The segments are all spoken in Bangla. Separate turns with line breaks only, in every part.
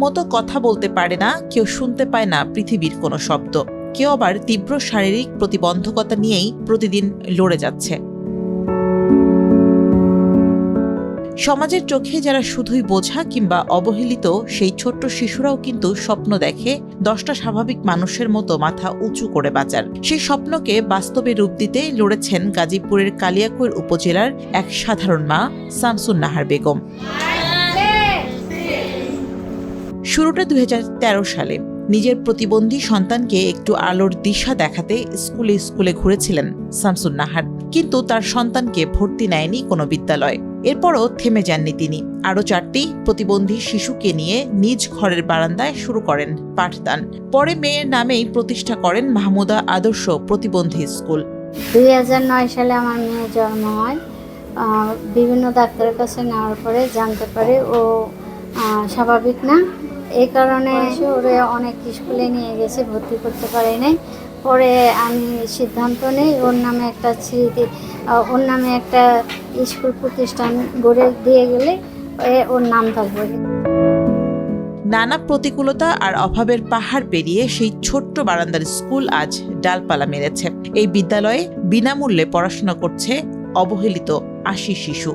ঠিকমতো কথা বলতে পারে না, কেউ শুনতে পায় না পৃথিবীর কোনো শব্দ, কেউ আবার তীব্র শারীরিক প্রতিবন্ধকতা নিয়েই প্রতিদিন লড়ে যাচ্ছে। সমাজের চোখে যারা শুধুই বোঝা কিংবা অবহেলিত, সেই ছোট্ট শিশুরাও কিন্তু স্বপ্ন দেখে 10টা স্বাভাবিক মানুষের মতো মাথা উঁচু করে বাঁচার। সেই স্বপ্নকে বাস্তবে রূপ দিতে লড়েছেন গাজীপুরের কালিয়াকৈর উপজেলার এক সাধারণ মা শামসুন নাহার বেগম। শুরুটা 2013 সালে। নিজের প্রতিবন্ধী সন্তানকে একটু আলোর দিশা দেখাতে স্কুলে স্কুলে ঘুরেছিলেন শামসুন নাহার, কিন্তু তার সন্তানকে ভর্তি নেয়নি কোনো বিদ্যালয়। এরপরও থেমে যাননি তিনি। আরও 4টি প্রতিবন্ধী শিশুকে নিয়ে নিজ ঘরের বারান্দায় শুরু করেন পাঠদান। পরে মেয়ের নামেই প্রতিষ্ঠা করেন মাহমুদা আদর্শ প্রতিবন্ধী স্কুল।
2009 সালে আমার মেয়ের জন্ম হয়। বিভিন্ন ডাক্তারের কাছে নেওয়ার পরে জানতে পারি ও স্বাভাবিক না। এই কারণে ওরে অনেক স্কুলে নিয়ে গেছে, ভর্তি করতে পারি নাই। পরে আমি সিদ্ধান্ত নেই ওর নামে একটা স্কুল প্রতিষ্ঠান গড়ে দিয়ে গেলে ওর নাম থাকবে।
নানা প্রতিকূলতা আর অভাবের পাহাড় পেরিয়ে সেই ছোট্ট বারান্দার স্কুল আজ ডালপালা মেরেছে। এই বিদ্যালয়ে বিনামূল্যে পড়াশোনা করছে অবহেলিত 80 শিশু।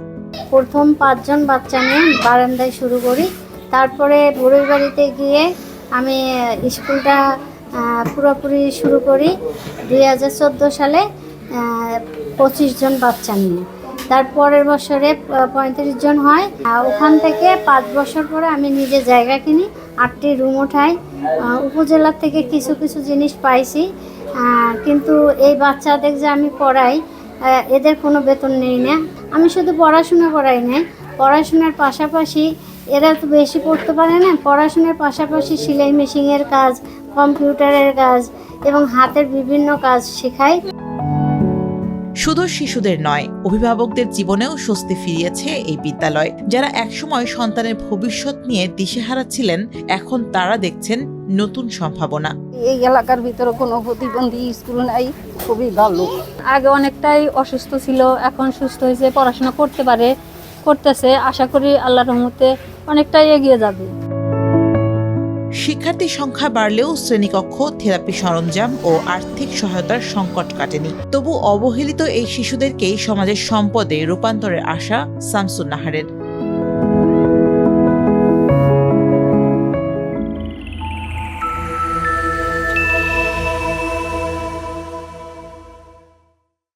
প্রথম 5 জন বাচ্চা নিয়ে বারান্দায় শুরু করি, তারপরে বুড়ির বাড়িতে গিয়ে আমি স্কুলটা পুরোপুরি শুরু করি 2014 সালে 25 জন বাচ্চা নিয়ে। তারপরের বছরে 35 জন হয়। ওখান থেকে 5 বছর পরে আমি নিজে জায়গা কিনি, 8টি রুম উঠাই। উপজেলার থেকে কিছু কিছু জিনিস পাইছি, কিন্তু এই বাচ্চাদের যে আমি পড়াই এদের কোনো বেতন নেই না। আমি শুধু পড়াশোনা করাই না, পড়াশোনার পাশাপাশি এরা তো বেশি পড়তে পারে না, পড়াশোনার পাশাপাশি সেলাই মেশিনের কাজ, কম্পিউটারের কাজ এবং হাতের বিভিন্ন কাজ শেখাই।
শুধু শিশুদের নয়, অভিভাবকদের জীবনেও স্বস্তি ফিরিয়েছে এই বিদ্যালয়। যারা একসময় সন্তানের ভবিষ্যৎ নিয়ে দিশেহারা ছিলেন, এখন তারা দেখছেন নতুন সম্ভাবনা।
এই এলাকার ভিতরে কোনো প্রতিবন্ধী স্কুল নাই, খুবই ভালো। আগে অনেকটাই অসুস্থ ছিল, এখন সুস্থ হয়েছে, পড়াশোনা করতেছে। আশা করি আল্লাহর রহমতে অনেকটাই এগিয়ে যাবে।
শিক্ষার্থীর সংখ্যা বাড়লেও শ্রেণীকক্ষ, থেরাপি সরঞ্জাম ও আর্থিক সহায়তার সংকট কাটেনি। তবু অবহেলিত এই শিশুদেরকেই সমাজের সম্পদে রূপান্তরের আশা শামসুন নাহারের।